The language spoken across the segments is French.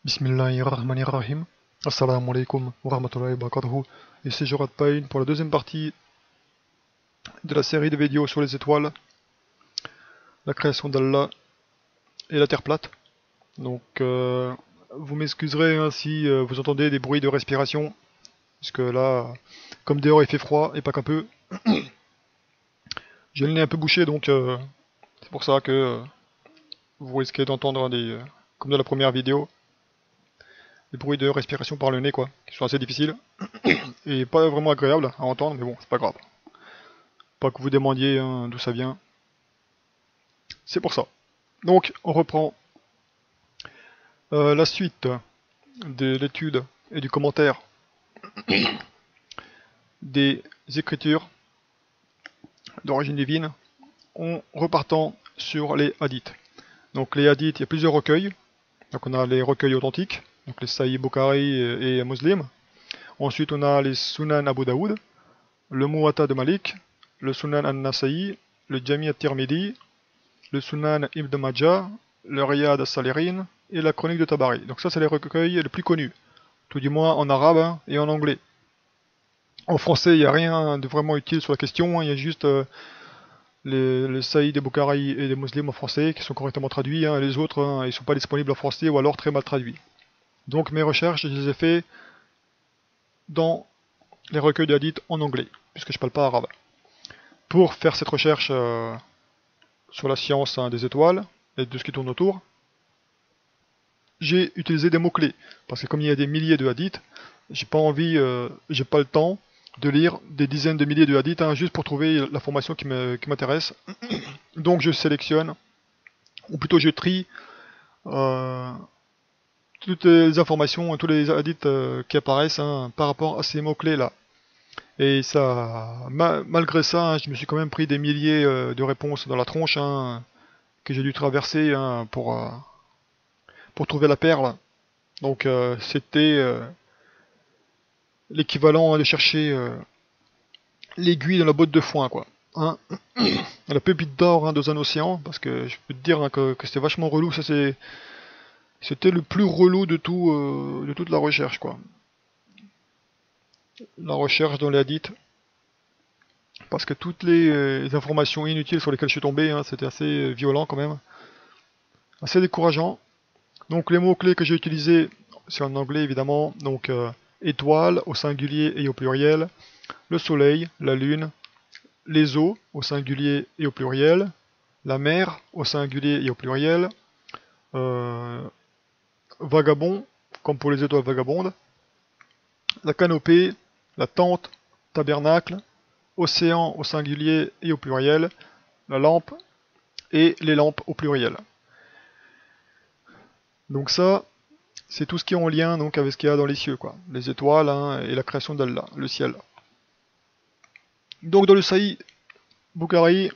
Bismillahirrahmanirrahim. Assalamu alaikum wa rahmatullahi wa barakatuhu. Ici Jorat Pain pour la deuxième partie de la série de vidéos sur les étoiles, la création d'Allah et la Terre plate. Donc vous m'excuserez hein, si vous entendez des bruits de respiration, puisque là, comme dehors il fait froid et pas qu'un peu, j'ai le nez un peu bouché donc c'est pour ça que vous risquez d'entendre des, comme dans la première vidéo, des bruits de respiration par le nez quoi, qui sont assez difficiles et pas vraiment agréables à entendre, mais bon, c'est pas grave. Pas que vous demandiez hein, d'où ça vient. C'est pour ça. Donc, on reprend la suite de l'étude et du commentaire des écritures d'origine divine en repartant sur les hadiths. Donc les hadiths, il y a plusieurs recueils. Donc on a les recueils authentiques, donc les Sahih Bukhari et Muslim. Ensuite on a les Sunan Abu Daoud, le Muwatta de Malik, le Sunan An-Nasa'i, le Jami' at-Tirmidhi, le Sunan Ibn Majah, le Riyad as-Salirin et la Chronique de Tabari. Donc ça c'est les recueils les plus connus, tout du moins en arabe hein, et en anglais. En français il n'y a rien de vraiment utile sur la question, hein, il y a juste les Sahih des Bukhari et des Muslims en français qui sont correctement traduits, hein, et les autres hein, ils sont pas disponibles en français ou alors très mal traduits. Donc mes recherches je les ai fait dans les recueils de hadith en anglais, puisque je parle pas arabe. Pour faire cette recherche sur la science hein, des étoiles et de ce qui tourne autour, j'ai utilisé des mots-clés, parce que comme il y a des milliers de hadiths, j'ai pas envie, j'ai pas le temps de lire des dizaines de milliers de hadiths hein, juste pour trouver l'information qui m'intéresse. Donc je sélectionne, ou plutôt je trie toutes les informations, tous les hadiths qui apparaissent hein, par rapport à ces mots-clés là. Et ça, malgré ça, hein, je me suis quand même pris des milliers de réponses dans la tronche hein, que j'ai dû traverser hein, pour trouver la perle. Donc c'était l'équivalent de chercher l'aiguille dans la botte de foin, quoi. Hein la pépite d'or hein, dans un océan, parce que je peux te dire hein, que c'était vachement relou. Ça c'était le plus relou de tout, de toute la recherche, quoi. La recherche dans les hadiths, parce que toutes les informations inutiles sur lesquelles je suis tombé, hein, c'était assez violent quand même, assez décourageant. Donc les mots clés que j'ai utilisés, c'est en anglais évidemment, donc étoile au singulier et au pluriel, le soleil, la lune, les eaux au singulier et au pluriel, la mer au singulier et au pluriel, euh, vagabond, comme pour les étoiles vagabondes, la canopée, la tente, tabernacle, océan au singulier et au pluriel, la lampe et les lampes au pluriel. Donc ça, c'est tout ce qui est en lien donc avec ce qu'il y a dans les cieux, quoi. Les étoiles hein, et la création d'Allah, le ciel. Donc dans le Sahih Bukhari,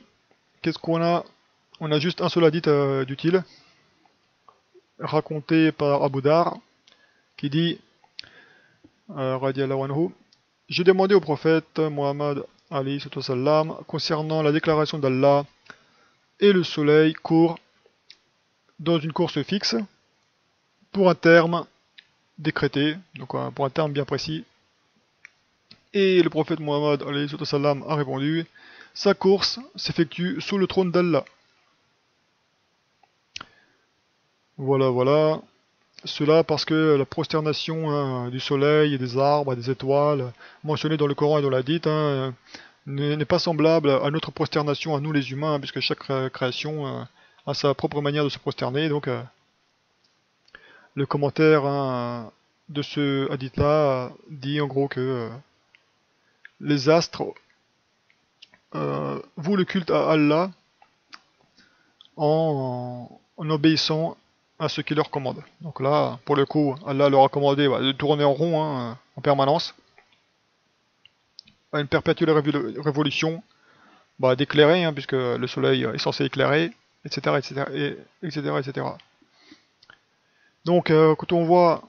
qu'est-ce qu'on a? On a juste un seul hadith d'utile, raconté par Abu Dar, qui dit radiallahu anhu, j'ai demandé au prophète Muhammad alayhi sallam concernant la déclaration d'Allah et le soleil court dans une course fixe pour un terme décrété, donc pour un terme bien précis. Et le prophète Muhammad alayhi sallam a répondu, sa course s'effectue sous le trône d'Allah. Voilà, voilà. Cela parce que la prosternation hein, du soleil et des arbres, des étoiles, mentionnée dans le Coran et dans l'Hadith, hein, n'est pas semblable à notre prosternation à nous les humains, hein, puisque chaque création a sa propre manière de se prosterner. Donc le commentaire hein, de ce hadith-là dit en gros que les astres vouent le culte à Allah en obéissant à ce qu'il leur commande. Donc là, pour le coup, Allah leur a commandé de tourner en rond hein, en permanence, à une perpétuelle révolution, d'éclairer, hein, puisque le soleil est censé éclairer, etc., etc., etc., etc. Donc, quand on voit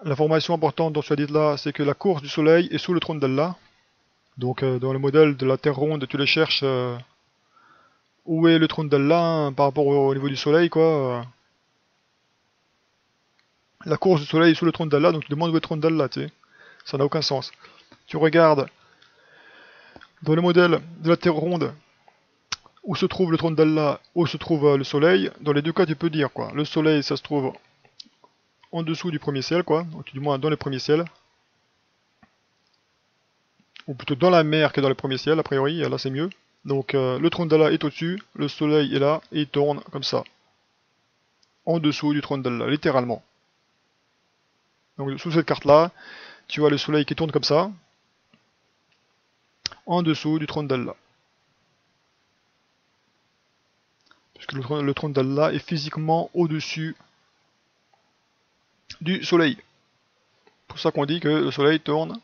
l'information importante dans ce hadith-là, c'est que la course du soleil est sous le trône d'Allah. Donc, dans le modèle de la Terre ronde, tu le cherches où est le trône d'Allah hein, par rapport au niveau du soleil, quoi. la course du soleil sous le trône d'Allah, donc tu demandes où est le trône d'Allah, tu sais. Ça n'a aucun sens. Tu regardes dans le modèle de la Terre ronde, où se trouve le trône d'Allah, où se trouve le soleil. Dans les deux cas, tu peux dire quoi. Le soleil, ça se trouve en dessous du premier ciel, quoi, ou du moins dans le premier ciel. Ou plutôt dans la mer que dans le premier ciel, a priori, là c'est mieux. Donc le trône d'Allah est au-dessus, le soleil est là, et il tourne comme ça. En dessous du trône d'Allah, littéralement. Donc sous cette carte-là, tu vois le soleil qui tourne comme ça, en dessous du trône d'Allah. Puisque le trône d'Allah est physiquement au-dessus du soleil. C'est pour ça qu'on dit que le soleil tourne.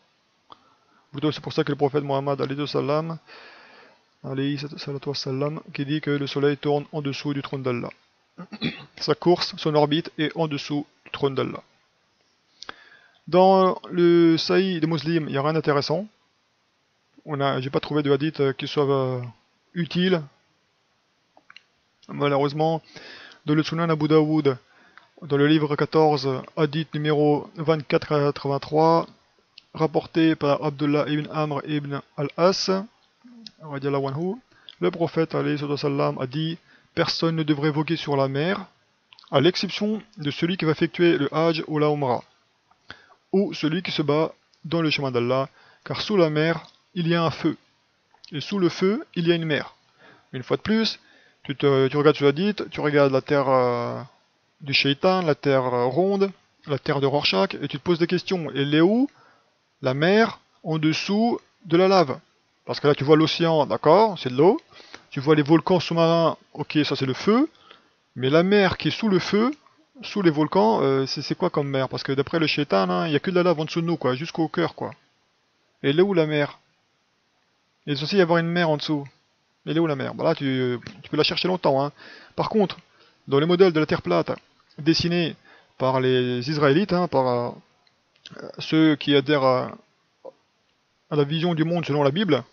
C'est pour ça que le prophète Mohammed qui dit que le soleil tourne en dessous du trône d'Allah. Sa course, son orbite est en dessous du trône d'Allah. Dans le Sahih des musulmans, il n'y a rien d'intéressant. J'ai pas trouvé de hadith qui soit utile. Malheureusement, dans le Sunan Abu Daoud, dans le livre 14, hadith numéro 2483, rapporté par Abdullah ibn Amr ibn al-As, le prophète a dit « Personne ne devrait voguer sur la mer, à l'exception de celui qui va effectuer le Hajj ou la Umrah, ou celui qui se bat dans le chemin d'Allah, car sous la mer, il y a un feu, et sous le feu, il y a une mer. » Une fois de plus, tu regardes sur la dite, tu regardes la terre du shaitan, la terre ronde, la terre de Rorschach, et tu te poses des questions. Elle est où la mer en dessous de la lave? Parce que là, tu vois l'océan, d'accord, c'est de l'eau. Tu vois les volcans sous-marins, ok, ça c'est le feu. Mais la mer qui est sous le feu, sous les volcans, c'est quoi comme mer? Parce que d'après le shaitan, hein, il n'y a que de la lave en dessous de nous, quoi, jusqu'au cœur, quoi. Et elle est où la mer? Il est censé y avoir une mer en dessous. Elle est où la mer? Bah là, tu peux la chercher longtemps, hein. Par contre, dans les modèles de la Terre plate, dessinés par les Israélites, hein, par ceux qui adhèrent à la vision du monde selon la Bible,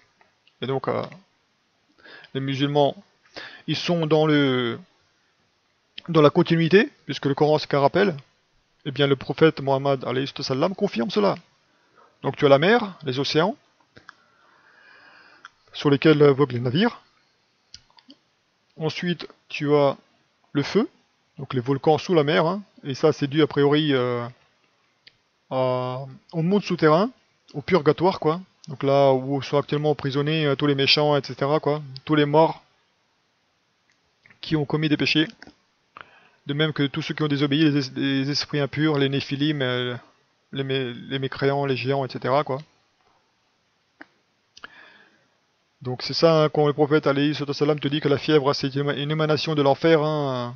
et donc les musulmans, ils sont dans la continuité, puisque le Coran c'est qu'un rappel, et bien le prophète Mohammed confirme cela. Donc tu as la mer, les océans, sur lesquels voguent les navires. Ensuite, tu as le feu, donc les volcans sous la mer, hein, et ça c'est dû a priori au monde souterrain, au purgatoire, quoi. Donc là où sont actuellement emprisonnés tous les méchants, etc., quoi. Tous les morts qui ont commis des péchés. De même que tous ceux qui ont désobéi, les esprits impurs, les néphilim, les mécréants, les géants, etc., quoi. Donc c'est ça, hein, quand le prophète alayhi salam te dit que la fièvre c'est une émanation de l'enfer, hein.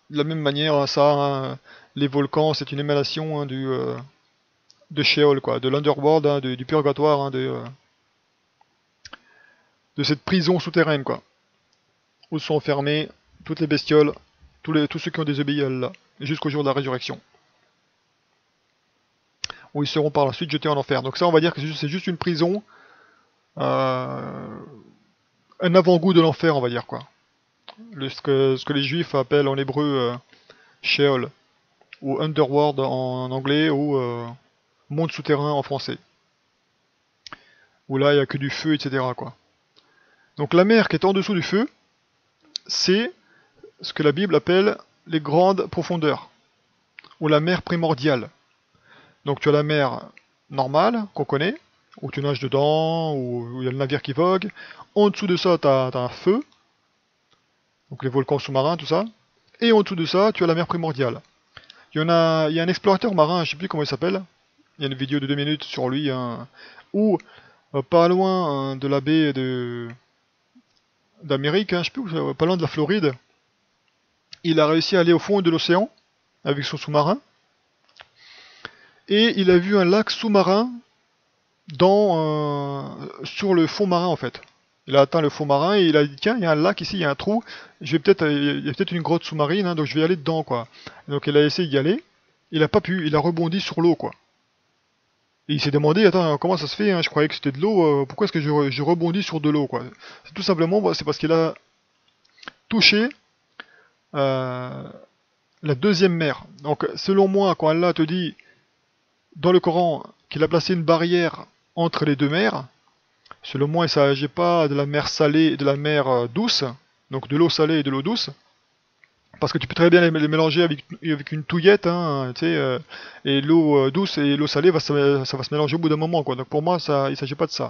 De la même manière, hein, ça, hein, les volcans c'est une émanation, hein, de Sheol, quoi, de l'underworld, hein, du purgatoire, hein, de cette prison souterraine, quoi, où sont enfermés toutes les bestioles, tous ceux qui ont désobéi à Allah, jusqu'au jour de la résurrection, où ils seront par la suite jetés en enfer. Donc ça, on va dire que c'est juste une prison, un avant-goût de l'enfer, on va dire, quoi. Ce que les juifs appellent en hébreu Sheol, ou Underworld en anglais, ou monde souterrain en français. Où là, il n'y a que du feu, etc., quoi. Donc la mer qui est en dessous du feu, c'est ce que la Bible appelle les grandes profondeurs, ou la mer primordiale. Donc tu as la mer normale, qu'on connaît, où tu nages dedans, où il y a le navire qui vogue. En dessous de ça, tu as un feu, donc les volcans sous-marins, tout ça. Et en dessous de ça, tu as la mer primordiale. Il y a un explorateur marin, je sais plus comment il s'appelle. Il y a une vidéo de 2 minutes sur lui, hein, où, pas loin de la baie d'Amérique, hein, je sais plus, pas loin de la Floride, il a réussi à aller au fond de l'océan avec son sous-marin. Et il a vu un lac sous-marin sur le fond marin, en fait. Il a atteint le fond marin et il a dit tiens, il y a un lac ici, il y a un trou, il y a peut-être une grotte sous-marine, hein, donc je vais aller dedans, quoi. Donc il a essayé d'y aller, il a pas pu, il a rebondi sur l'eau, quoi. Et il s'est demandé, attends, comment ça se fait, hein, je croyais que c'était de l'eau, pourquoi est-ce que je rebondis sur de l'eau, quoi. C'est tout simplement, c'est parce qu'il a touché la deuxième mer. Donc selon moi, quand Allah te dit dans le Coran qu'il a placé une barrière entre les deux mers, selon moi il ne s'agit pas de la mer salée et de la mer douce, donc de l'eau salée et de l'eau douce, parce que tu peux très bien les mélanger avec une touillette, hein, tu sais, et l'eau douce et l'eau salée, ça va se mélanger au bout d'un moment, quoi. Donc pour moi, il ne s'agit pas de ça.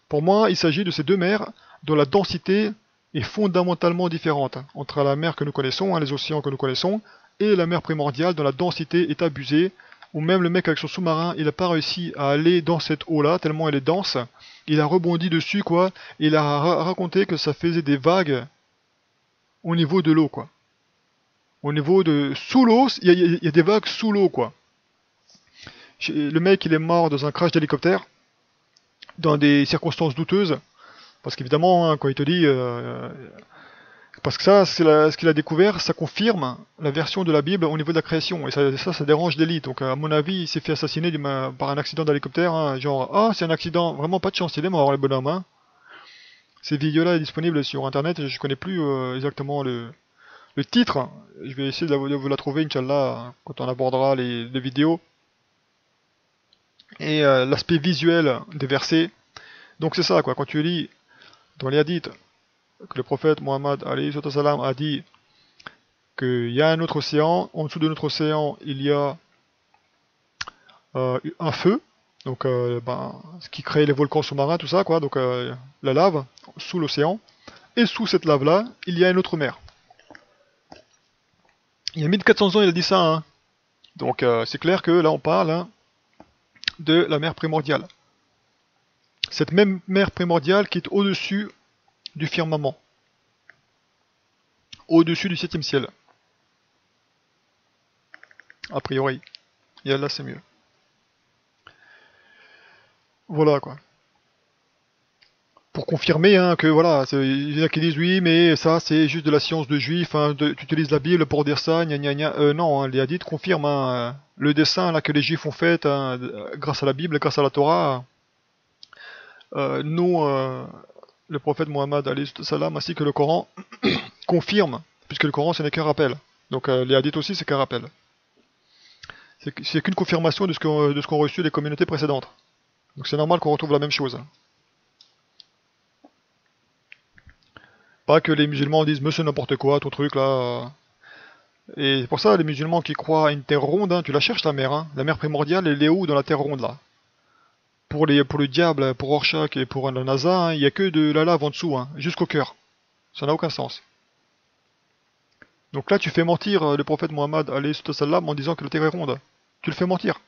Pour moi, il s'agit de ces deux mers dont la densité est fondamentalement différente entre la mer que nous connaissons, les océans que nous connaissons, et la mer primordiale dont la densité est abusée, où même le mec avec son sous-marin, il n'a pas réussi à aller dans cette eau-là, tellement elle est dense, il a rebondi dessus, quoi, et il a raconté que ça faisait des vagues au niveau de l'eau, quoi. Au niveau de... Sous l'eau, il y a des vagues sous l'eau, quoi. Le mec, il est mort dans un crash d'hélicoptère, dans des circonstances douteuses, parce qu'évidemment, hein, quand il te dit... parce que ça, ce qu'il a découvert, ça confirme la version de la Bible au niveau de la création, et ça dérange l'élite. Donc à mon avis, il s'est fait assassiner par un accident d'hélicoptère, hein, genre, ah, c'est un accident, vraiment pas de chance, il est mort, le bonhomme, hein. Ces vidéos-là est disponible sur internet, je connais plus exactement le titre. Je vais essayer de vous la trouver, Inch'Allah, quand on abordera les vidéos. Et l'aspect visuel des versets. Donc c'est ça, quoi, quand tu lis dans les hadiths que le prophète Mohammed a dit qu'il y a un autre océan, en dessous de notre océan il y a un feu, donc ce qui crée les volcans sous-marins, tout ça, quoi, donc la lave sous l'océan, et sous cette lave-là, il y a une autre mer. Il y a 1400 ans, il a dit ça, hein. Donc c'est clair que là on parle, hein, de la mer primordiale. Cette même mer primordiale qui est au-dessus du firmament, au-dessus du 7e ciel. A priori. Et là c'est mieux. Voilà, quoi. Pour confirmer, hein, que voilà, il y en a qui disent oui, mais ça c'est juste de la science de juif, hein, tu utilises la Bible pour dire ça, gna gna gna. Non, hein, les hadiths confirment, hein, le dessin là, que les juifs ont fait, hein, grâce à la Bible, grâce à la Torah. Nous, le prophète Mohammed salam, ainsi que le Coran confirme, puisque le Coran ce n'est qu'un rappel. Donc les hadiths aussi c'est qu'un rappel. C'est qu'une confirmation de ce qu'ont reçu les communautés précédentes. Donc c'est normal qu'on retrouve la même chose. Pas que les musulmans disent monsieur n'importe quoi, ton truc là. Et pour ça, les musulmans qui croient à une terre ronde, hein, tu la cherches la mer. Hein. La mer primordiale, elle est où dans la terre ronde là? Pour le diable, pour Rorschach et pour la NASA, hein, il n'y a que de la lave en dessous, hein, jusqu'au cœur. Ça n'a aucun sens. Donc là, tu fais mentir le prophète Mohammed en disant que la terre est ronde. Tu le fais mentir.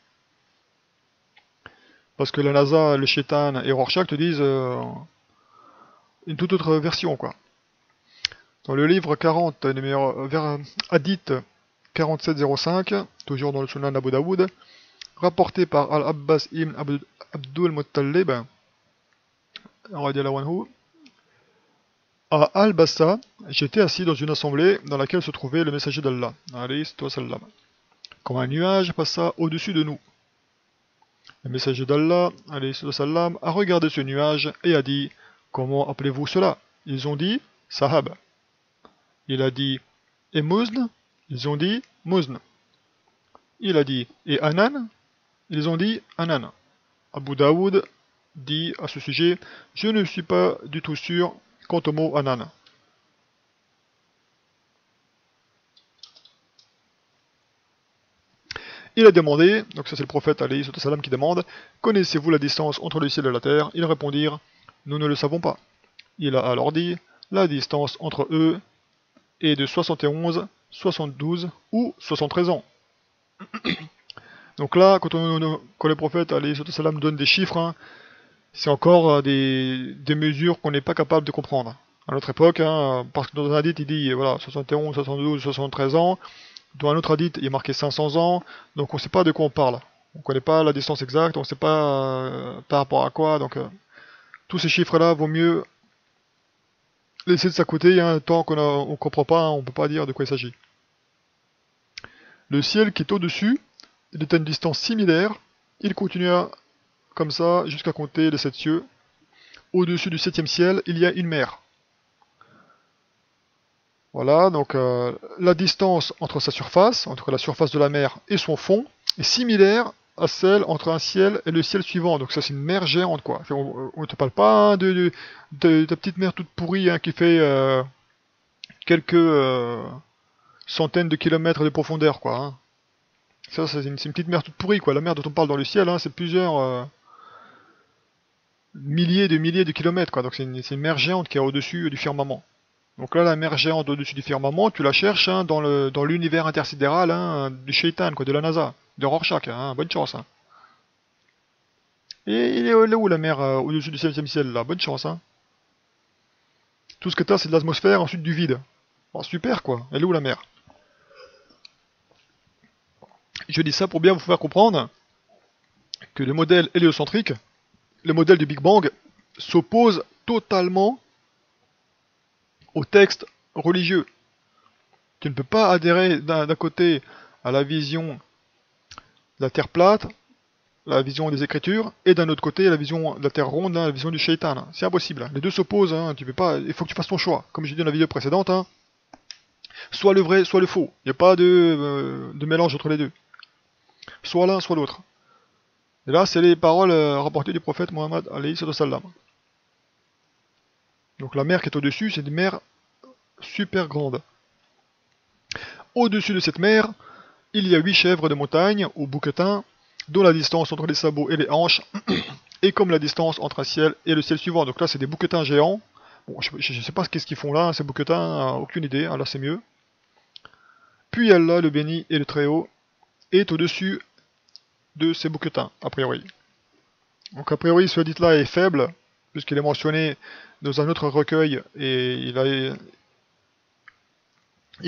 Parce que la NASA, le Shaitan et Rorschach te disent une toute autre version, quoi. Dans le livre 40, Hadith 4705, toujours dans le Sunan Abu Daoud, rapporté par Al-Abbas ibn Abdul Muttalib, à Al-Bassa, j'étais assis dans une assemblée dans laquelle se trouvait le messager d'Allah, quand un nuage passa au-dessus de nous. Le messager d'Allah, a regardé ce nuage et a dit « Comment appelez-vous cela ?» Ils ont dit « Sahab ». Il a dit « Et Muzn ?» Ils ont dit « Muzn ». Il a dit « Et Anan ?» Ils ont dit « Anan ». Abu Daoud dit à ce sujet « Je ne suis pas du tout sûr quant au mot Anan ». Il a demandé, donc ça c'est le prophète alayhi salam qui demande « Connaissez-vous la distance entre le ciel et la terre ?» Ils répondirent « Nous ne le savons pas ». Il a alors dit « La distance entre eux est de 71, 72 ou 73 ans. » Donc là, quand le prophète alayhi salam donne des chiffres, hein, c'est encore des mesures qu'on n'est pas capable de comprendre. À notre époque, hein, parce que dans un hadith il dit voilà 71, 72, 73 ans. Dans un autre hadith, il est marqué 500 ans, donc on ne sait pas de quoi on parle. On ne connaît pas la distance exacte, on ne sait pas par rapport à quoi, donc tous ces chiffres-là, vaut mieux laisser de sa côté, hein, tant qu'on ne comprend pas, hein, on ne peut pas dire de quoi il s'agit. Le ciel qui est au-dessus, il est à une distance similaire, il continua comme ça jusqu'à compter les 7 cieux. Au-dessus du 7e ciel, il y a une mer. Voilà, donc la distance entre sa surface, entre la surface de la mer et son fond, est similaire à celle entre un ciel et le ciel suivant. Donc ça c'est une mer géante quoi. On ne te parle pas hein, de ta petite mer toute pourrie hein, qui fait quelques centaines de kilomètres de profondeur quoi. Hein. Ça c'est une petite mer toute pourrie quoi. La mer dont on parle dans le ciel, hein, c'est plusieurs milliers de kilomètres quoi. Donc c'est une mer géante qui est au-dessus du firmament. Donc là, la mer géante au-dessus du firmament, tu la cherches hein, dans l'univers intersidéral hein, du Shaitan, quoi, de la NASA, de Rorschach, hein, bonne chance. Hein. Et il est là où la mer au-dessus du 7ème ciel, là, bonne chance. Hein. Tout ce que t'as, c'est de l'atmosphère, ensuite du vide. Bon, super quoi, elle est où la mer? Je dis ça pour bien vous faire comprendre que le modèle héliocentrique, le modèle du Big Bang, s'oppose totalement au texte religieux. Tu ne peux pas adhérer d'un côté à la vision de la Terre plate, la vision des Écritures, et d'un autre côté la vision de la Terre ronde, hein, la vision du Shaitan. Hein. C'est impossible. Hein. Les deux s'opposent. Hein. Tu peux pas. Il faut que tu fasses ton choix. Comme j'ai dit dans la vidéo précédente, hein. Soit le vrai, soit le faux. Il n'y a pas de mélange entre les deux. Soit l'un, soit l'autre. Et là, c'est les paroles rapportées du prophète Mohammed alayhi sallam. Donc la mer qui est au-dessus, c'est une mer super grande. Au-dessus de cette mer, il y a 8 chèvres de montagne, ou bouquetins, dont la distance entre les sabots et les hanches est comme la distance entre un ciel et le ciel suivant. Donc là, c'est des bouquetins géants. Bon, je sais pas qu'est-ce qu'ils font là, ces bouquetins, aucune idée, là c'est mieux. Puis Allah, le béni et le Très-Haut, est au-dessus de ces bouquetins, a priori. Donc a priori, ce hadith-là est faible, puisqu'il est mentionné dans un autre recueil, et il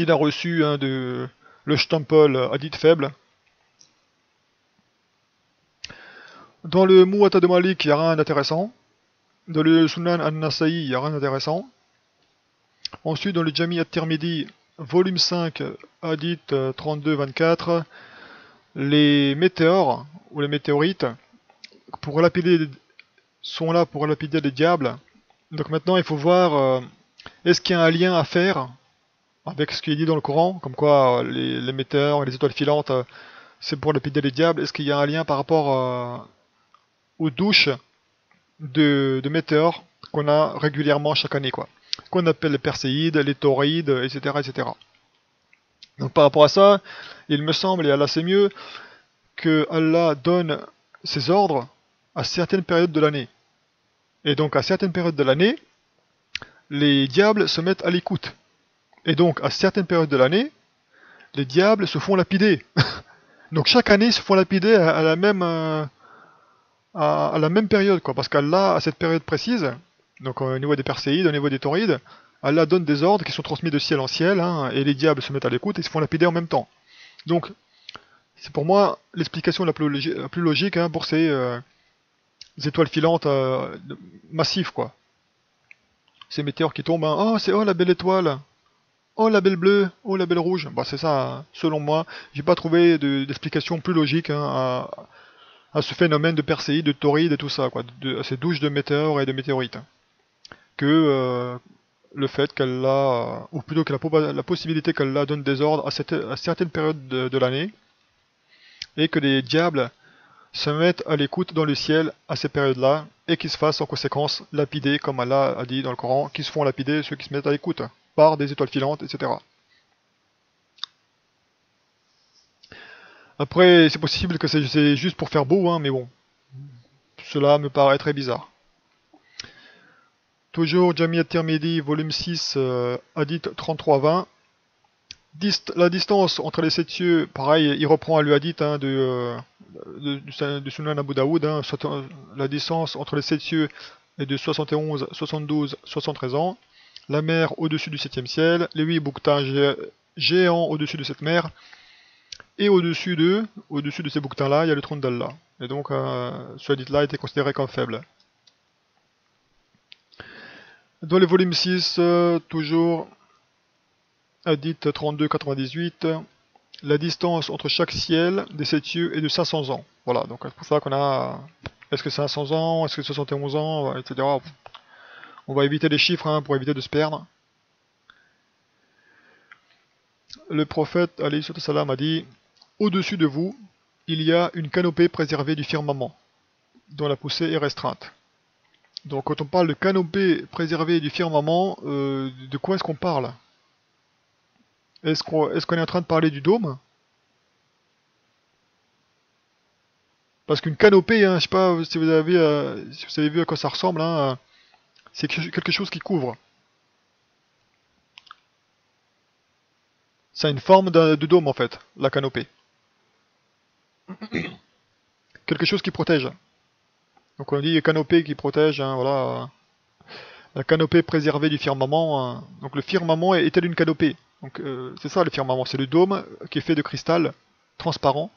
a reçu le Stempel hadith faible. Dans le Muwatta de Malik, il n'y a rien d'intéressant. Dans le Sunan al-Nasa'i, il n'y a rien d'intéressant. Ensuite, dans le Jami at-Tirmidhi, volume 5, hadith 32-24, les météores, ou les météorites, sont là pour lapider les diables. Donc maintenant, il faut voir, est-ce qu'il y a un lien à faire avec ce qui est dit dans le Coran, comme quoi les météores et les étoiles filantes, c'est pour lapider les diables. Est-ce qu'il y a un lien par rapport aux douches de météores qu'on a régulièrement chaque année, quoi. Qu'on appelle les perséides, les taurides, etc., etc. Donc par rapport à ça, il me semble, et Allah sait mieux, que Allah donne ses ordres à certaines périodes de l'année. Et donc à certaines périodes de l'année, les diables se mettent à l'écoute. Et donc à certaines périodes de l'année, les diables se font lapider. Donc chaque année, ils se font lapider à la même période, quoi, parce qu'Allah, à cette période précise, donc au niveau des perséides, au niveau des taurides, Allah donne des ordres qui sont transmis de ciel en ciel, hein, et les diables se mettent à l'écoute et se font lapider en même temps. Donc, c'est pour moi l'explication la plus logique hein, pour ces étoiles filantes massives, quoi. Ces météores qui tombent, hein, oh, c'est oh la belle étoile, oh la belle bleue, oh la belle rouge. Bah, c'est ça, hein, selon moi. J'ai pas trouvé d'explication plus logique hein, à ce phénomène de perséide, de tauride et tout ça, quoi, à ces douches de météores et de météorites, que le fait qu'Allah, ou plutôt que la possibilité qu'Allah donne des ordres à certaines périodes de l'année, et que les diables se mettent à l'écoute dans le ciel à ces périodes-là, et qu'ils se fassent en conséquence lapider, comme Allah a dit dans le Coran, qu'ils se font lapider ceux qui se mettent à l'écoute, par des étoiles filantes, etc. Après, c'est possible que c'est juste pour faire beau, hein, mais bon, cela me paraît très bizarre. Toujours Jami at-Tirmidhi, volume 6, hadith 33-20. La distance entre les 7 cieux, pareil, il reprend le hadith hein, du Sunan Abu Daoud, hein, la distance entre les 7 cieux est de 71, 72, 73 ans. La mer au-dessus du 7ème ciel, les 8 bouquetins géants au-dessus de cette mer, et au-dessus de ces bouquetins-là, il y a le trône d'Allah. Et donc, ce hadith-là a été considéré comme faible. Dans le volume 6, toujours, hadith 32-98, la distance entre chaque ciel des 7 cieux est de 500 ans. Voilà, donc c'est pour ça qu'on a... Est-ce que c'est 500 ans, est-ce que c'est 71 ans, etc. On va éviter les chiffres hein, pour éviter de se perdre. le prophète alayhi salam a dit: au-dessus de vous, il y a une canopée préservée du firmament, dont la poussée est restreinte. Donc quand on parle de canopée préservée du firmament, de quoi est-ce qu'on parle? Est-ce qu'on est en train de parler du dôme? Parce qu'une canopée, hein, je sais pas si vous avez vu à quoi ça ressemble, hein, c'est quelque chose qui couvre. Ça a une forme de dôme en fait, la canopée. Quelque chose qui protège. Donc on dit canopée qui protège, hein, voilà. La canopée préservée du firmament. Hein. Donc le firmament est tel une canopée. Donc c'est ça le firmament, c'est le dôme qui est fait de cristal transparent.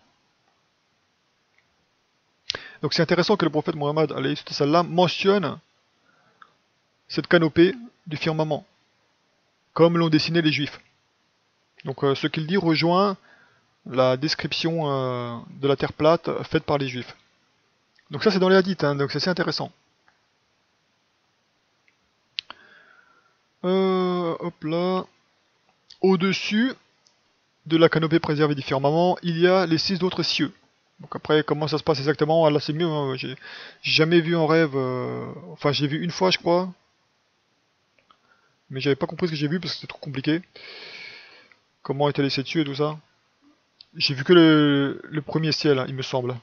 Donc c'est intéressant que le prophète Mohammed mentionne cette canopée du firmament, comme l'ont dessiné les juifs. Donc ce qu'il dit rejoint la description de la terre plate faite par les juifs. Donc ça c'est dans les hadiths, hein, donc c'est assez intéressant. Hop là. Au-dessus de la canopée préservée du firmament, il y a les 6 autres cieux. Donc après, comment ça se passe exactement? Là c'est mieux, hein. J'ai jamais vu en rêve, enfin j'ai vu une fois je crois, mais j'avais pas compris ce que j'ai vu parce que c'était trop compliqué. Comment étaient les 7 cieux et tout ça. J'ai vu que le premier ciel, hein, il me semble.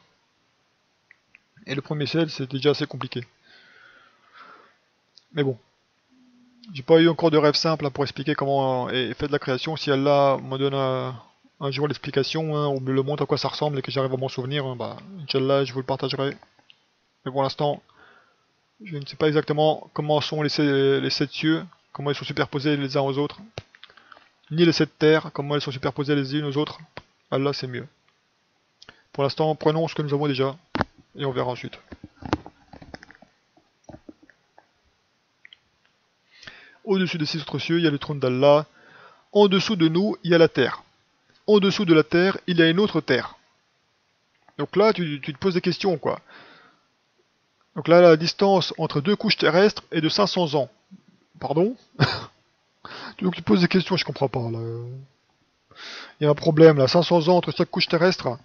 Et le premier ciel, c'est déjà assez compliqué. Mais bon, j'ai pas eu encore de rêve simple hein, pour expliquer comment est faite la création. Si Allah me donne un jour l'explication, hein, ou me le montre à quoi ça ressemble et que j'arrive à m'en souvenir, hein, bah, Inch'Allah, je vous le partagerai. Mais pour l'instant, je ne sais pas exactement comment sont les 7 cieux, comment ils sont superposés les uns aux autres, ni les 7 terres, comment elles sont superposées les unes aux autres. Allah, c'est mieux. Pour l'instant, prenons ce que nous avons déjà, et on verra ensuite. Au-dessus des 6 autres cieux, il y a le trône d'Allah. En dessous de nous, il y a la terre. En dessous de la terre, il y a une autre terre. Donc là, tu te poses des questions, quoi. Donc là, la distance entre deux couches terrestres est de 500 ans. Pardon? Donc tu te poses des questions, je comprends pas, là. Il y a un problème, là. 500 ans entre chaque couche terrestre.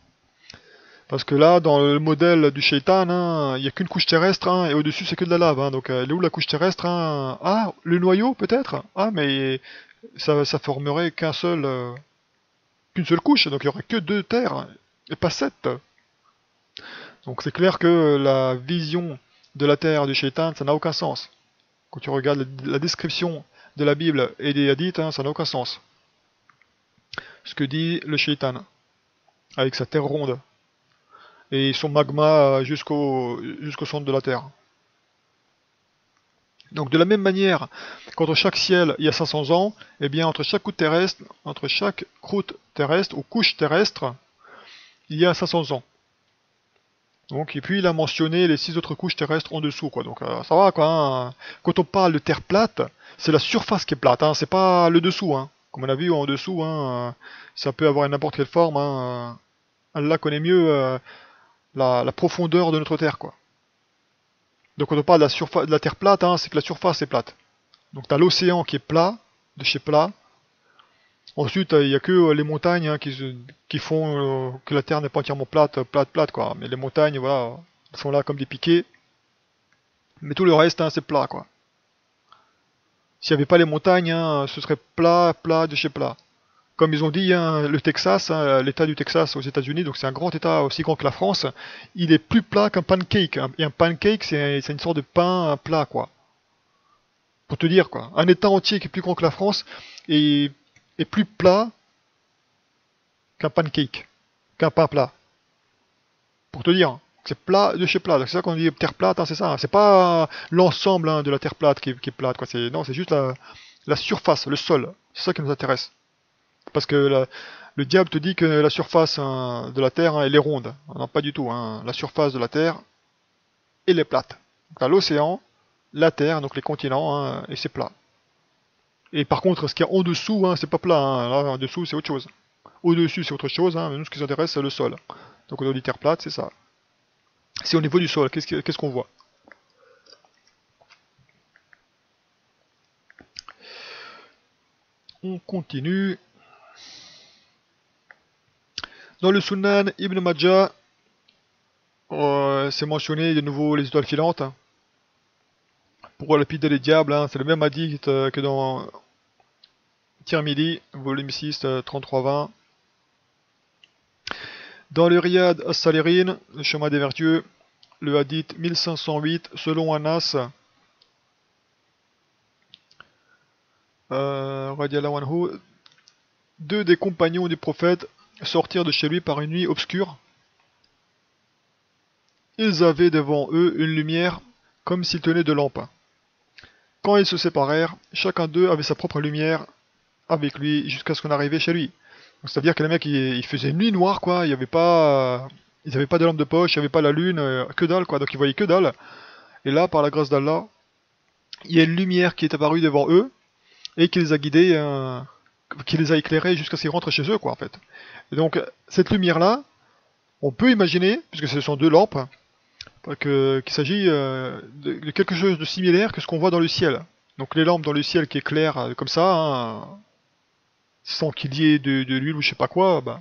Parce que là, dans le modèle du shaitan, hein, il n'y a qu'une couche terrestre, hein, et au-dessus, c'est que de la lave. Hein. Donc, elle est où la couche terrestre hein? Ah, le noyau, peut-être? Ah, mais ça formerait qu'une seule couche, donc il n'y aurait que 2 terres, et pas 7. Donc c'est clair que la vision de la terre du shaitan, ça n'a aucun sens. Quand tu regardes la description de la Bible et des hadiths, hein, ça n'a aucun sens. Ce que dit le shaitan, avec sa terre ronde, et son magma jusqu'au centre de la terre. Donc de la même manière qu'entre chaque ciel il y a 500 ans, et bien entre chaque croûte terrestre ou couche terrestre, il y a 500 ans. Donc, et puis il a mentionné les 6 autres couches terrestres en dessous, quoi. Donc ça va, quoi. Hein. Quand on parle de terre plate, c'est la surface qui est plate, hein. C'est pas le dessous, hein. Comme on a vu en dessous, hein, ça peut avoir n'importe quelle forme. Hein. Allah connaît mieux la profondeur de notre terre, quoi. Donc quand on parle de la terre plate, hein, c'est que la surface est plate. Donc tu as l'océan qui est plat, de chez plat. Ensuite, il n'y a que les montagnes hein, qui font que la terre n'est pas entièrement plate, quoi. Mais les montagnes, voilà, sont là comme des piquets. Mais tout le reste, hein, c'est plat, quoi. S'il n'y avait pas les montagnes, hein, ce serait plat, plat, de chez plat. Comme ils ont dit, hein, le Texas, hein, l'état du Texas aux États-Unis, donc c'est un grand état aussi grand que la France, il est plus plat qu'un pancake. Hein. Et un pancake, c'est une sorte de pain plat, quoi. Pour te dire, quoi. Un état entier qui est plus grand que la France est plus plat qu'un pancake, qu'un pain plat. Pour te dire, c'est plat de chez plat. C'est ça qu'on dit terre plate, hein, c'est ça. Hein. C'est pas l'ensemble hein, de la terre plate qui est plate, quoi. Non, c'est juste la surface, le sol. C'est ça qui nous intéresse. Parce que le diable te dit que la surface hein, de la terre, hein, elle est ronde. Non, pas du tout. Hein. La surface de la terre, elle est plate. Donc, l'océan, la terre, donc les continents, hein, et c'est plat. Et par contre, ce qu'il y a en dessous, hein, c'est pas plat. Hein. Là, en dessous, c'est autre chose. Au-dessus, c'est autre chose. Hein. Mais nous, ce qui nous intéresse, c'est le sol. Donc, on a dit terre plate, c'est ça. Si au niveau du sol, qu'est-ce qu'on voit? On continue. Dans le Sunan Ibn Majah, c'est mentionné de nouveau les étoiles filantes. Pour lapider les diables, hein, c'est le même hadith que dans Tirmidhi, volume 6, 33-20. Dans le Riyad as-Salirin, le chemin des vertueux, le hadith 1508, selon Anas, radiallahu anhu, deux des compagnons du prophète sortirent de chez lui par une nuit obscure. Ils avaient devant eux une lumière comme s'ils tenaient de lampes. Quand ils se séparèrent, chacun d'eux avait sa propre lumière avec lui jusqu'à ce qu'on arrivait chez lui. C'est-à-dire que les mecs, il faisait une nuit noire, quoi. Il y avait pas, ils n'avaient pas de lampe de poche, il n'y avait pas la lune, que dalle, quoi. Donc ils voyaient que dalle. Et là, par la grâce d'Allah, il y a une lumière qui est apparue devant eux et qui les a guidés, qui les a éclairés jusqu'à ce qu'ils rentrent chez eux, quoi, en fait. Et donc cette lumière-là, on peut imaginer, puisque ce sont deux lampes, qu'il s'agit de quelque chose de similaire que ce qu'on voit dans le ciel. Donc les lampes dans le ciel qui éclairent comme ça, hein, sans qu'il y ait de l'huile ou je sais pas quoi, bah,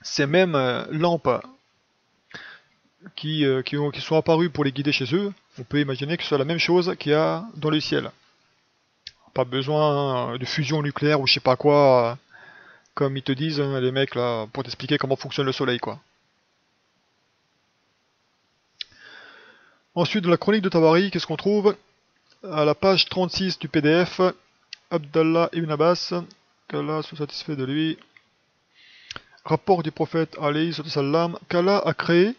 ces mêmes lampes qui sont apparues pour les guider chez eux, on peut imaginer que ce soit la même chose qu'il y a dans le ciel. Pas besoin de fusion nucléaire ou je sais pas quoi, comme ils te disent hein, les mecs là, pour t'expliquer comment fonctionne le soleil, quoi. Ensuite, dans la chronique de Tabari, qu'est-ce qu'on trouve? À la page 36 du PDF, Abdallah ibn Abbas, qu'Allah soit satisfait de lui, rapport du prophète alayhi sallam, qu'Allah a créé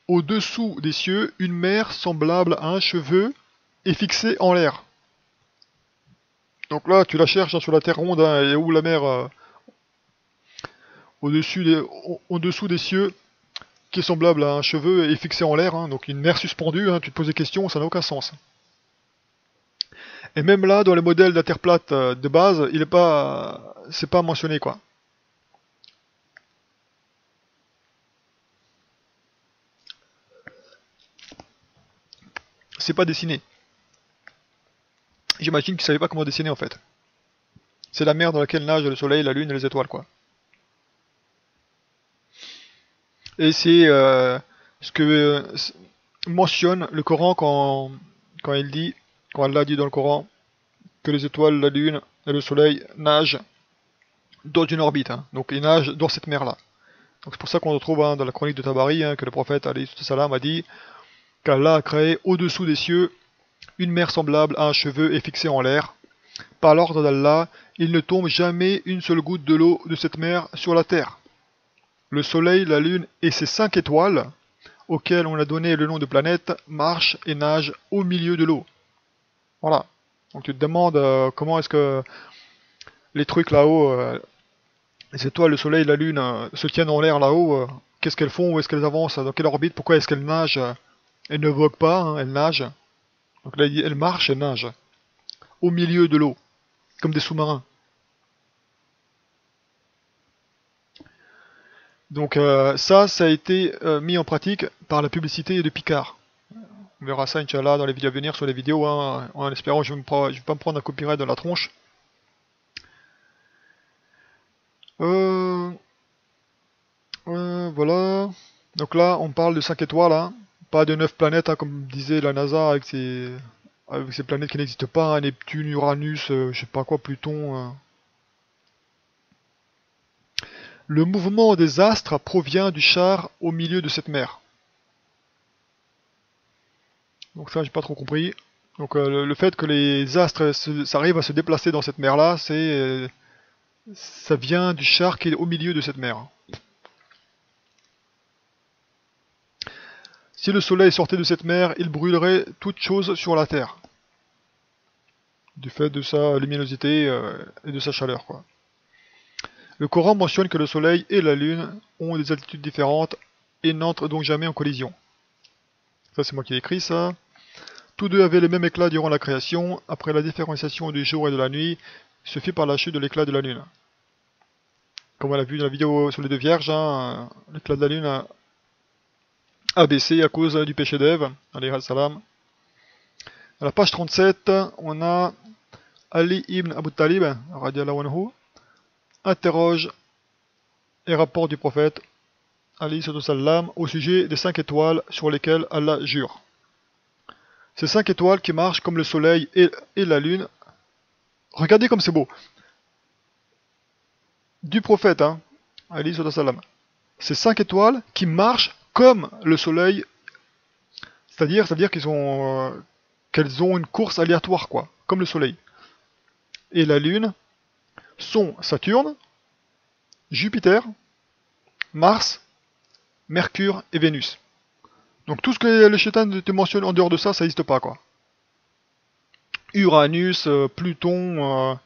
au-dessous des cieux une mer semblable à un cheveu et fixée en l'air. Donc là, tu la cherches hein, sur la terre ronde, hein, et où la mer au-dessous des cieux, qui est semblable à un cheveu et fixée en l'air, hein, donc une mer suspendue, hein, tu te poses des questions, ça n'a aucun sens. Et même là, dans les modèles de la Terre plate de base, c'est pas mentionné, quoi. C'est pas dessiné. J'imagine qu'ils savaient pas comment dessiner en fait. C'est la mer dans laquelle nagent le soleil, la lune et les étoiles, quoi. Et c'est ce que mentionne le Coran quand Allah dit dans le Coran que les étoiles, la lune et le soleil nagent dans une orbite. Hein. Donc ils nagent dans cette mer-là. Donc c'est pour ça qu'on retrouve hein, dans la chronique de Tabari hein, que le prophète alayhi salam a dit qu'Allah a créé au-dessous des cieux une mer semblable à un cheveu et fixée en l'air. Par l'ordre d'Allah, il ne tombe jamais une seule goutte de l'eau de cette mer sur la terre. Le soleil, la lune et ses 5 étoiles, auxquelles on a donné le nom de planètes, marchent et nagent au milieu de l'eau. Voilà. Donc tu te demandes comment est-ce que les trucs là-haut, les étoiles, le soleil, la lune, se tiennent en l'air là-haut, qu'est-ce qu'elles font, où est-ce qu'elles avancent, dans quelle orbite, pourquoi est-ce qu'elles nagent. Elles ne voguent pas, hein, elles nagent. Donc là, elles marchent, elles nagent. Au milieu de l'eau, comme des sous-marins. Donc ça a été mis en pratique par la publicité de Picard. On verra ça, Inch'Allah, dans les vidéos à venir sur les vidéos, hein, en espérant que je ne vais pas me prendre un copyright dans la tronche. Voilà. Donc là, on parle de 5 étoiles, hein. Pas de 9 planètes, hein, comme disait la NASA, avec ces planètes qui n'existent pas, hein, Neptune, Uranus, je sais pas quoi, Pluton. Le mouvement des astres provient du char au milieu de cette mer. Donc ça, j'ai pas trop compris. Donc le fait que les astres s'arrivent à se déplacer dans cette mer-là, ça vient du char qui est au milieu de cette mer. Si le soleil sortait de cette mer, il brûlerait toute chose sur la terre. Du fait de sa luminosité et de sa chaleur, quoi. Le Coran mentionne que le soleil et la lune ont des altitudes différentes et n'entrent donc jamais en collision. Ça, c'est moi qui ai écrit ça. Tous deux avaient le même éclat durant la création. Après la différenciation du jour et de la nuit, se fit par la chute de l'éclat de la lune. Comme on l'a vu dans la vidéo sur les deux vierges, hein, l'éclat de la lune a baissé à cause du péché d'Ève, alayhi salam. À la page 37, on a Ali ibn Abu Talib, radiallahu anhu, interroge et rapport du prophète alayhi salam au sujet des 5 étoiles sur lesquelles Allah jure. Ces 5 étoiles qui marchent comme le soleil et la lune. Regardez comme c'est beau. Du prophète, hein, alayhi salam. Ces 5 étoiles qui marchent comme le soleil, c'est-à-dire qu'elles ont une course aléatoire, quoi, comme le soleil. Et la lune sont Saturne, Jupiter, Mars, Mercure et Vénus. Donc tout ce que le shaitan te mentionne en dehors de ça, ça n'existe pas, quoi. Uranus, Pluton,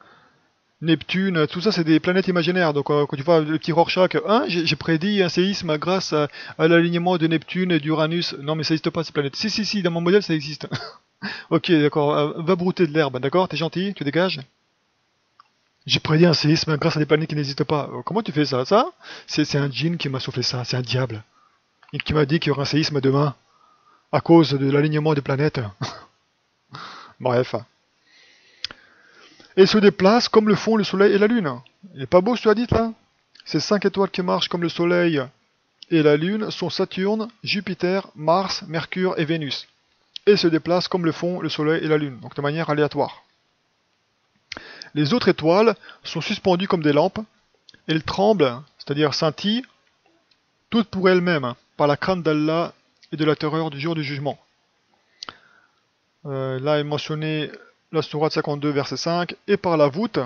Neptune, tout ça c'est des planètes imaginaires. Donc quand tu vois le petit Rorschach, hein, j'ai prédit un séisme grâce à l'alignement de Neptune et d'Uranus. Non mais ça n'existe pas ces planètes. Si, dans mon modèle ça existe. Ok, d'accord, va brouter de l'herbe, d'accord, t'es gentil, tu dégages. J'ai prédit un séisme grâce à des planètes qui n'existent pas. Comment tu fais ça? Ça, c'est un djinn qui m'a soufflé ça, c'est un diable. Et qui m'a dit qu'il y aura un séisme demain, à cause de l'alignement des planètes. Bref. Et se déplacent comme le font le soleil et la lune. Il est pas beau ce que tu as dit là? Ces 5 étoiles qui marchent comme le soleil et la lune sont Saturne, Jupiter, Mars, Mercure et Vénus. Et se déplacent comme le font le soleil et la lune, donc de manière aléatoire. Les autres étoiles sont suspendues comme des lampes. Elles tremblent, c'est-à-dire scintillent, toutes pour elles-mêmes, par la crainte d'Allah et de la terreur du jour du jugement. Là est mentionné la sourate 52, verset 5, et par la voûte,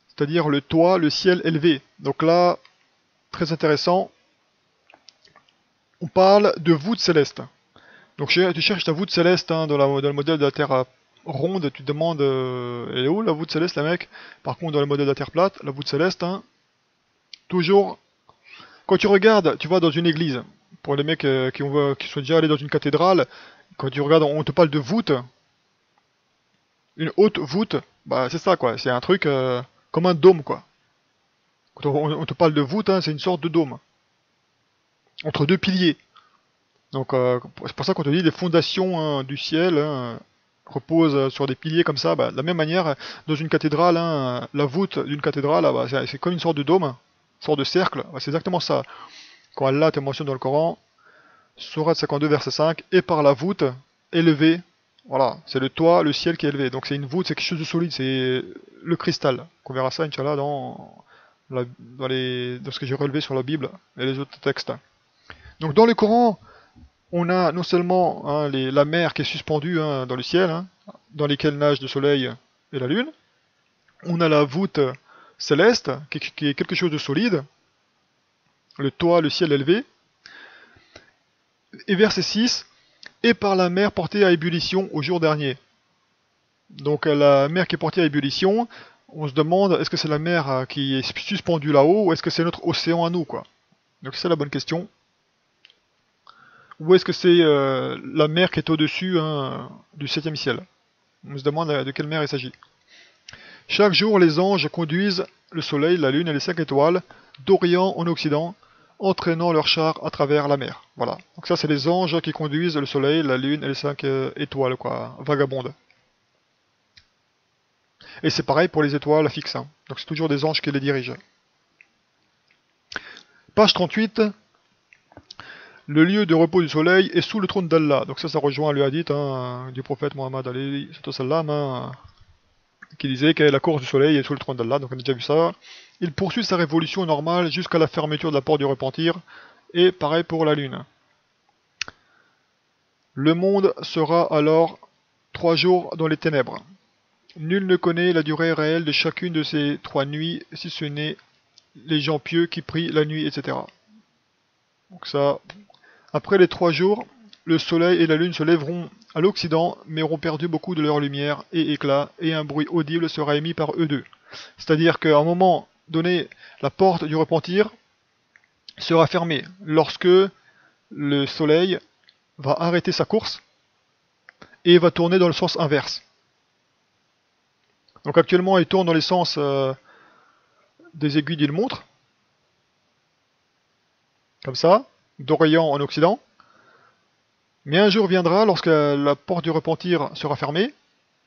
c'est-à-dire le toit, le ciel élevé. Donc là, très intéressant, on parle de voûte céleste. Donc tu cherches ta voûte céleste hein, dans le modèle de la Terre ronde, tu te demandes, elle est où la voûte céleste, la mec? Par contre, dans le modèle de la Terre plate, la voûte céleste, hein, toujours, quand tu regardes, tu vois, dans une église, pour les mecs qui sont déjà allés dans une cathédrale, quand tu regardes, on te parle de voûte, une haute voûte, bah c'est ça quoi, c'est un truc comme un dôme quoi. Quand on te parle de voûte, hein, c'est une sorte de dôme, entre deux piliers. Donc c'est pour ça qu'on te dit les fondations hein, du ciel hein, reposent sur des piliers comme ça. Bah, de la même manière, dans une cathédrale, hein, la voûte d'une cathédrale, bah, c'est comme une sorte de dôme, une sorte de cercle, bah, c'est exactement ça. Quand Allah te mentionne dans le Coran, Sourate 52 verset 5, et par la voûte élevée, voilà, c'est le toit, le ciel qui est élevé. Donc c'est une voûte, c'est quelque chose de solide, c'est le cristal. On verra ça, Inch'Allah, dans ce que j'ai relevé sur la Bible et les autres textes. Donc dans le Coran, on a non seulement hein, la mer qui est suspendue hein, dans le ciel, hein, dans lesquelles nagent le soleil et la lune. On a la voûte céleste, qui est quelque chose de solide. Le toit, le ciel élevé. Et verset 6, et par la mer portée à ébullition au jour dernier. Donc la mer qui est portée à ébullition, on se demande est-ce que c'est la mer qui est suspendue là-haut ou est-ce que c'est notre océan à nous quoi. Donc c'est la bonne question. Ou est-ce que c'est la mer qui est au-dessus hein, du 7e ciel? On se demande de quelle mer il s'agit. Chaque jour les anges conduisent le soleil, la lune et les 5 étoiles d'Orient en Occident, entraînant leur char à travers la mer. Voilà. Donc ça c'est les anges qui conduisent le soleil, la lune et les 5 étoiles, quoi, vagabondes. Et c'est pareil pour les étoiles fixes. Hein. Donc c'est toujours des anges qui les dirigent. Page 38. Le lieu de repos du soleil est sous le trône d'Allah. Donc ça rejoint le hadith hein, du prophète Mohammed alayhi sallam, hein, qui disait que la course du soleil est sous le trône d'Allah. Donc on a déjà vu ça. Il poursuit sa révolution normale jusqu'à la fermeture de la porte du repentir. Et pareil pour la lune. Le monde sera alors 3 jours dans les ténèbres. Nul ne connaît la durée réelle de chacune de ces 3 nuits, si ce n'est les gens pieux qui prient la nuit, etc. Donc ça, après les 3 jours, le soleil et la lune se lèveront à l'Occident, mais auront perdu beaucoup de leur lumière et éclat, et un bruit audible sera émis par eux deux. C'est-à-dire qu'à un moment donné, la porte du repentir sera fermée lorsque le soleil va arrêter sa course et va tourner dans le sens inverse. Donc actuellement, il tourne dans les sens des aiguilles d'une montre, comme ça, d'Orient en Occident. Mais un jour viendra, lorsque la porte du repentir sera fermée,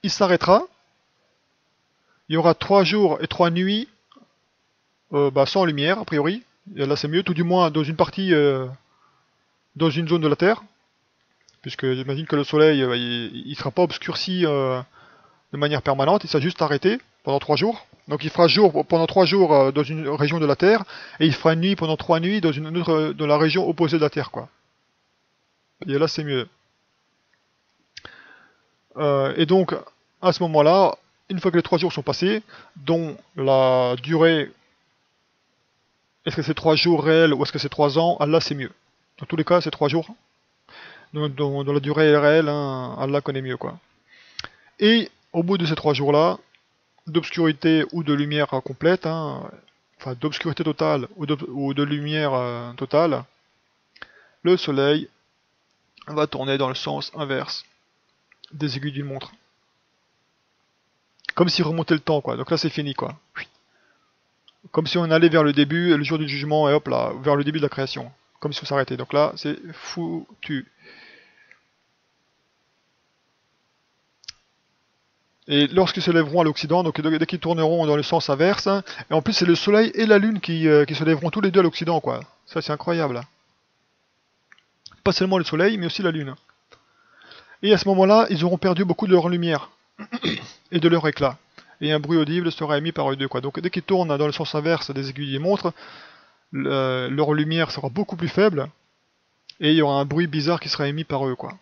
il s'arrêtera, il y aura 3 jours et 3 nuits sans lumière, a priori. Et là c'est mieux, tout du moins dans une partie, dans une zone de la Terre. Puisque j'imagine que le soleil, il sera pas obscurci de manière permanente, il sera juste arrêté pendant 3 jours. Donc il fera jour pendant 3 jours dans une région de la Terre, et il fera nuit pendant 3 nuits dans une autre, dans la région opposée de la Terre, quoi. Et là c'est mieux. Et donc, à ce moment-là, une fois que les 3 jours sont passés, dont la durée, est-ce que c'est 3 jours réels ou est-ce que c'est 3 ans, Allah c'est mieux. Dans tous les cas, c'est 3 jours. Dans la durée réelle, hein, Allah connaît mieux, quoi. Et au bout de ces 3 jours-là, d'obscurité ou de lumière complète, hein, enfin d'obscurité totale ou de lumière totale, le soleil va tourner dans le sens inverse des aiguilles d'une montre. Comme s'il remontait le temps, quoi. Donc là c'est fini, quoi. Comme si on allait vers le début, le jour du jugement, et hop là, vers le début de la création. Comme si on s'arrêtait. Donc là, c'est foutu. Et lorsqu'ils se lèveront à l'Occident, donc dès qu'ils tourneront dans le sens inverse, hein, et en plus c'est le Soleil et la Lune qui se lèveront tous les deux à l'Occident, quoi. Ça c'est incroyable. Pas seulement le Soleil, mais aussi la Lune. Et à ce moment-là, ils auront perdu beaucoup de leur lumière et de leur éclat. Et un bruit audible sera émis par eux deux, quoi. Donc dès qu'ils tournent dans le sens inverse des aiguilles des montres, leur lumière sera beaucoup plus faible, et il y aura un bruit bizarre qui sera émis par eux, quoi.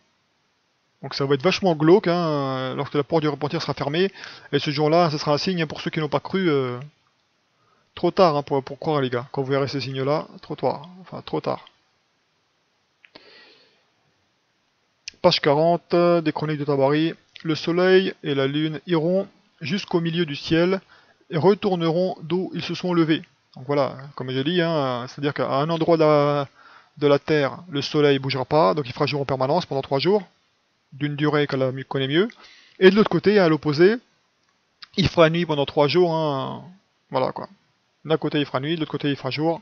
Donc ça va être vachement glauque, hein, lorsque la porte du repentir sera fermée, et ce jour-là, ce sera un signe pour ceux qui n'ont pas cru. Trop tard, hein, pour croire, les gars. Quand vous verrez ces signes-là, trop tard. Enfin, trop tard. Page 40 des Chroniques de Tabari. Le soleil et la lune iront jusqu'au milieu du ciel et retourneront d'où ils se sont levés. Donc voilà, comme j'ai dit, hein, c'est-à-dire qu'à un endroit de la Terre, le soleil ne bougera pas, donc il fera jour en permanence pendant 3 jours, d'une durée qu'elle connaît mieux. Et de l'autre côté, à l'opposé, il fera nuit pendant 3 jours. Hein, voilà, quoi. D'un côté il fera nuit, de l'autre côté il fera jour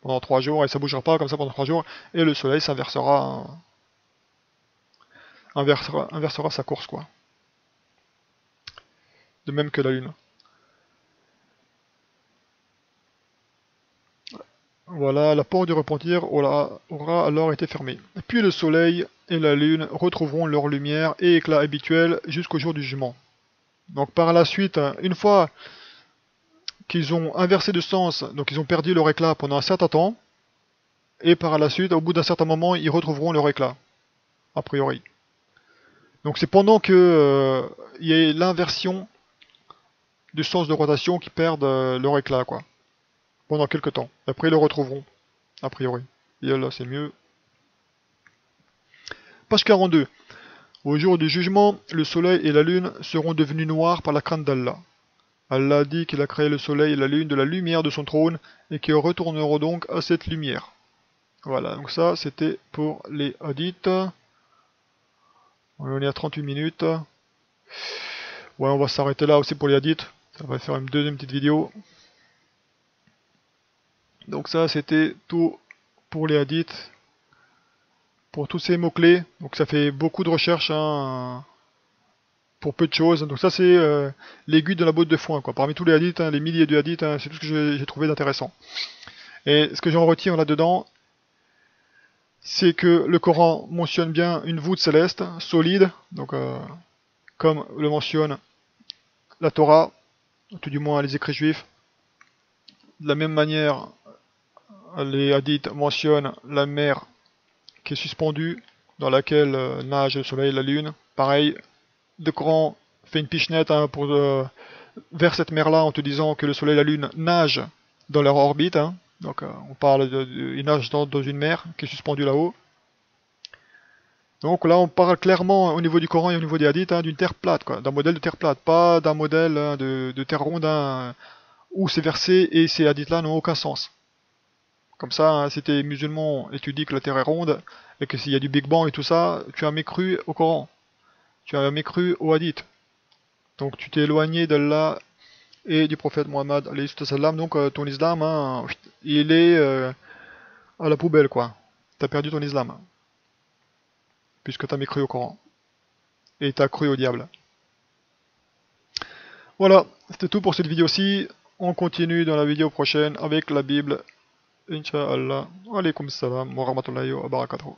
pendant 3 jours, et ça bougera pas comme ça pendant 3 jours, et le soleil s'inversera, inversera sa course, quoi. De même que la lune. Voilà, la porte du repentir aura alors été fermée. Puis le soleil et la lune retrouveront leur lumière et éclat habituel jusqu'au jour du jugement. Donc par la suite, une fois qu'ils ont inversé de sens, donc ils ont perdu leur éclat pendant un certain temps, et par la suite, au bout d'un certain moment, ils retrouveront leur éclat, a priori. Donc c'est pendant que il y a l'inversion du sens de rotation qui perdent leur éclat, quoi. Pendant quelques temps. Après ils le retrouveront, a priori. Et là c'est mieux. Page 42. Au jour du jugement, le soleil et la lune seront devenus noirs par la crainte d'Allah. Allah dit qu'il a créé le soleil et la lune de la lumière de son trône et qu'ils retourneront donc à cette lumière. Voilà, donc ça c'était pour les hadiths. On est à 38 minutes. Ouais, on va s'arrêter là aussi pour les hadiths. Ça va faire une deuxième petite vidéo. Donc ça c'était tout pour les hadiths. Pour tous ces mots-clés. Donc ça fait beaucoup de recherches, hein, pour peu de choses. Donc ça c'est l'aiguille de la botte de foin, quoi. Parmi tous les hadiths, hein, les milliers de hadiths, hein, c'est tout ce que j'ai trouvé d'intéressant. Et ce que j'en retire là-dedans, c'est que le Coran mentionne bien une voûte céleste, solide, donc comme le mentionne la Torah, tout du moins les écrits juifs. De la même manière, les hadiths mentionnent la mer qui est suspendue, dans laquelle nage le soleil et la lune. Pareil, le Coran fait une pichenette, hein, vers cette mer-là en te disant que le soleil et la lune nagent dans leur orbite. Hein. Donc on parle ils nagent dans une mer qui est suspendue là-haut. Donc là on parle clairement au niveau du Coran et au niveau des hadiths, hein, d'une terre plate, quoi, d'un modèle de terre plate, pas d'un modèle, hein, de terre ronde, hein, où ces versets et ces hadiths-là n'ont aucun sens. Comme ça, hein, si t'es musulman et tu dis que la terre est ronde, et que s'il y a du Big Bang et tout ça, tu as mécru au Coran, tu as mécru au hadith. Donc tu t'es éloigné d'Allah et du prophète Mohammed, donc ton islam, hein, il est à la poubelle, quoi. T'as perdu ton islam, puisque t'as mécru au Coran. Et t'as cru au diable. Voilà, c'était tout pour cette vidéo-ci. on continue dans la vidéo prochaine avec la Bible. Inch'Allah. Wa alaykum salam wa rahmatullahi wa barakatuh.